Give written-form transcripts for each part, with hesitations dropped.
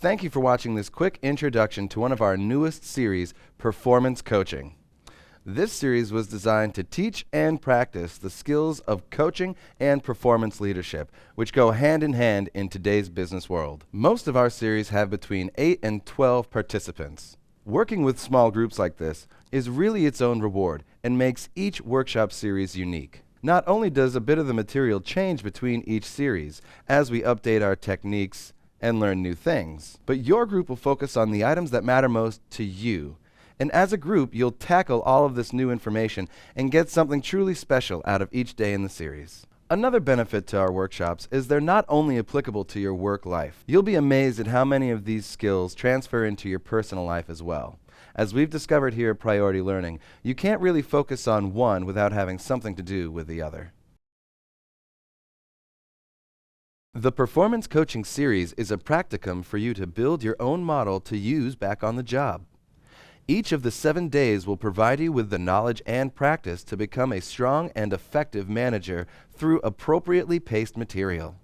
Thank you for watching this quick introduction to one of our newest series, Performance Coaching. This series was designed to teach and practice the skills of coaching and performance leadership, which go hand in hand in today's business world. Most of our series have between 8 and 12 participants. Working with small groups like this is really its own reward and makes each workshop series unique. Not only does a bit of the material change between each series as we update our techniques and learn new things, but your group will focus on the items that matter most to you. And as a group, you'll tackle all of this new information and get something truly special out of each day in the series. Another benefit to our workshops is they're not only applicable to your work life. You'll be amazed at how many of these skills transfer into your personal life as well. As we've discovered here at Priority Learning, you can't really focus on one without having something to do with the other. The Performance Coaching Series is a practicum for you to build your own model to use back on the job. Each of the 7 days will provide you with the knowledge and practice to become a strong and effective manager through appropriately paced material.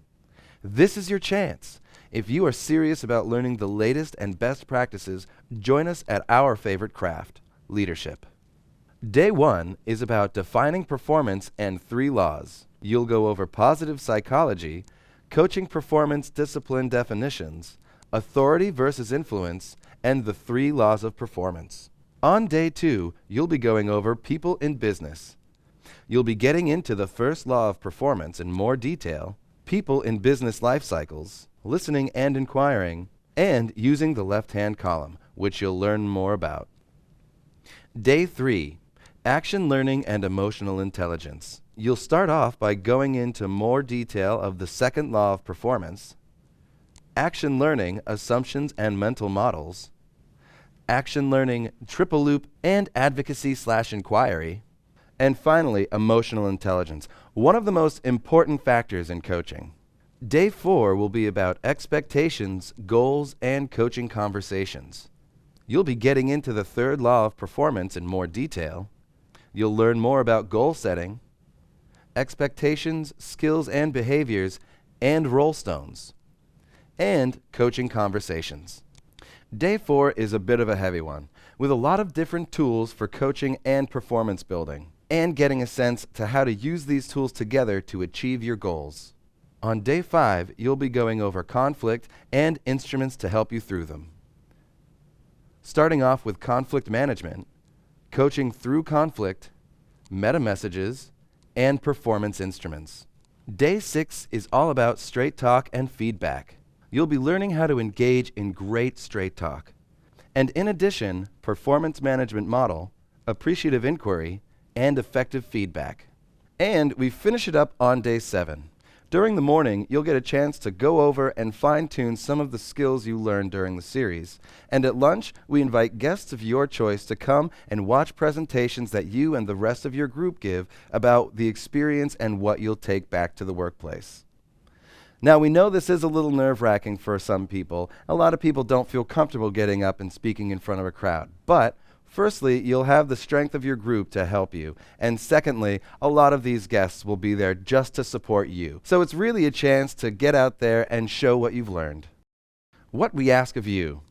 This is your chance. If you are serious about learning the latest and best practices, join us at our favorite craft, leadership. Day 1 is about defining performance and 3 laws. You'll go over positive psychology, coaching performance discipline definitions, authority versus influence, and the 3 laws of performance. On day 2, you'll be going over people in business. You'll be getting into the first law of performance in more detail, people in business life cycles, listening and inquiring, and using the left-hand column, which you'll learn more about. Day 3, action learning and emotional intelligence. You'll start off by going into more detail of the second law of performance, action learning, assumptions and mental models, action learning, triple loop and advocacy/inquiry, and finally, emotional intelligence, one of the most important factors in coaching. Day 4 will be about expectations, goals, and coaching conversations. You'll be getting into the third law of performance in more detail. You'll learn more about goal setting, expectations, skills and behaviors, and role stones, and coaching conversations. Day 4 is a bit of a heavy one, with a lot of different tools for coaching and performance building, and getting a sense to how to use these tools together to achieve your goals. On day 5, you'll be going over conflict and instruments to help you through them. Starting off with conflict management, coaching through conflict, meta messages, and performance instruments. Day 6 is all about straight talk and feedback. You'll be learning how to engage in great straight talk. And in addition, performance management model, appreciative inquiry, and effective feedback. And we finish it up on day 7. During the morning, you'll get a chance to go over and fine-tune some of the skills you learned during the series. And at lunch, we invite guests of your choice to come and watch presentations that you and the rest of your group give about the experience and what you'll take back to the workplace. Now, we know this is a little nerve-wracking for some people. A lot of people don't feel comfortable getting up and speaking in front of a crowd. But firstly, you'll have the strength of your group to help you. And secondly, a lot of these guests will be there just to support you. So it's really a chance to get out there and show what you've learned. What we ask of you.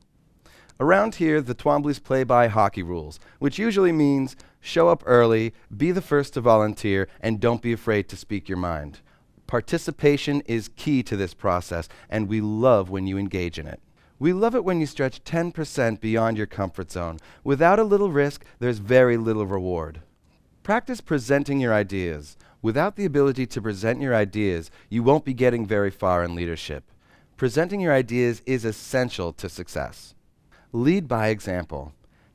Around here, the Twombly's play by hockey rules, which usually means show up early, be the first to volunteer, and don't be afraid to speak your mind. Participation is key to this process, and we love when you engage in it. We love it when you stretch 10% beyond your comfort zone. Without a little risk, there's very little reward. Practice presenting your ideas. Without the ability to present your ideas, you won't be getting very far in leadership. Presenting your ideas is essential to success. Lead by example.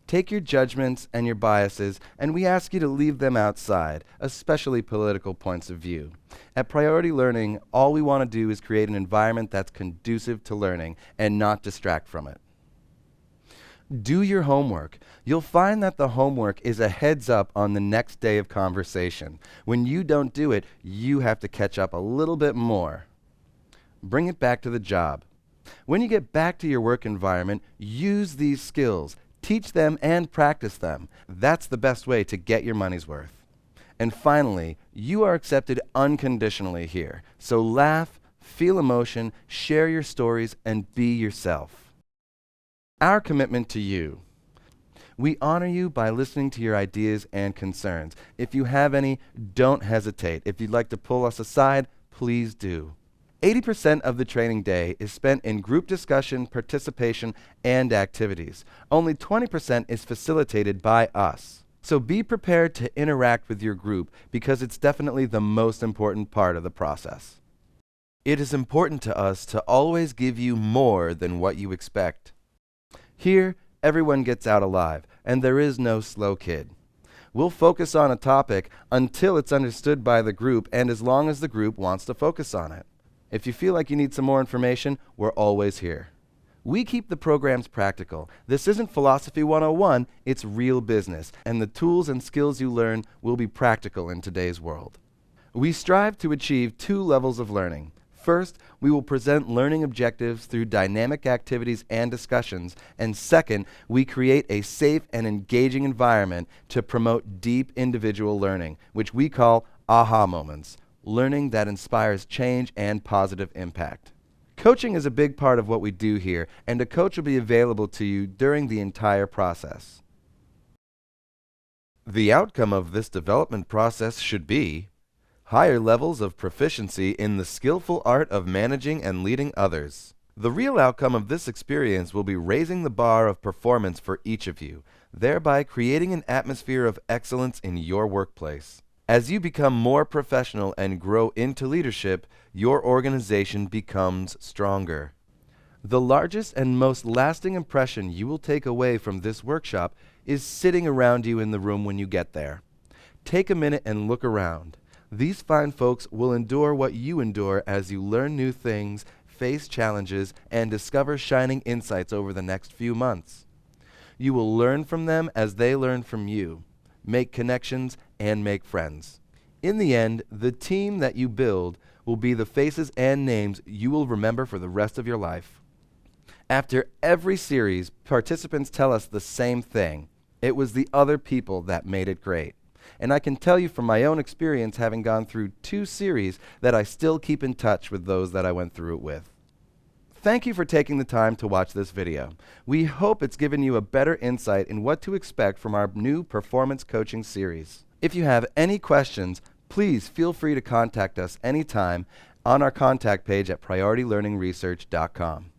Take your judgments and your biases, and we ask you to leave them outside, especially political points of view. At Priority Learning, all we want to do is create an environment that's conducive to learning and not distract from it. Do your homework. You'll find that the homework is a heads up on the next day of conversation. When you don't do it, you have to catch up a little bit more. Bring it back to the job. When you get back to your work environment, use these skills. Teach them and practice them. That's the best way to get your money's worth. And finally, you are accepted unconditionally here. So laugh, feel emotion, share your stories, and be yourself. Our commitment to you. We honor you by listening to your ideas and concerns. If you have any, don't hesitate. If you'd like to pull us aside, please do. 80% of the training day is spent in group discussion, participation, and activities. Only 20% is facilitated by us. So be prepared to interact with your group because it's definitely the most important part of the process. It is important to us to always give you more than what you expect. Here, everyone gets out alive, and there is no slow kid. We'll focus on a topic until it's understood by the group and as long as the group wants to focus on it. If you feel like you need some more information, we're always here. We keep the programs practical. This isn't Philosophy 101, it's real business, and the tools and skills you learn will be practical in today's world. We strive to achieve 2 levels of learning. First, we will present learning objectives through dynamic activities and discussions, and second, we create a safe and engaging environment to promote deep individual learning, which we call aha moments, learning that inspires change and positive impact. Coaching is a big part of what we do here, and a coach will be available to you during the entire process. The outcome of this development process should be higher levels of proficiency in the skillful art of managing and leading others. The real outcome of this experience will be raising the bar of performance for each of you, thereby creating an atmosphere of excellence in your workplace. As you become more professional and grow into leadership, your organization becomes stronger. The largest and most lasting impression you will take away from this workshop is sitting around you in the room when you get there. Take a minute and look around. These fine folks will endure what you endure as you learn new things, face challenges, and discover shining insights over the next few months. You will learn from them as they learn from you, make connections, and make friends. In the end, the team that you build will be the faces and names you will remember for the rest of your life. After every series, participants tell us the same thing. It was the other people that made it great. And I can tell you from my own experience, having gone through 2 series, that I still keep in touch with those that I went through it with. Thank you for taking the time to watch this video. We hope it's given you a better insight in what to expect from our new performance coaching series. If you have any questions, please feel free to contact us anytime on our contact page at PriorityLearningResearch.com.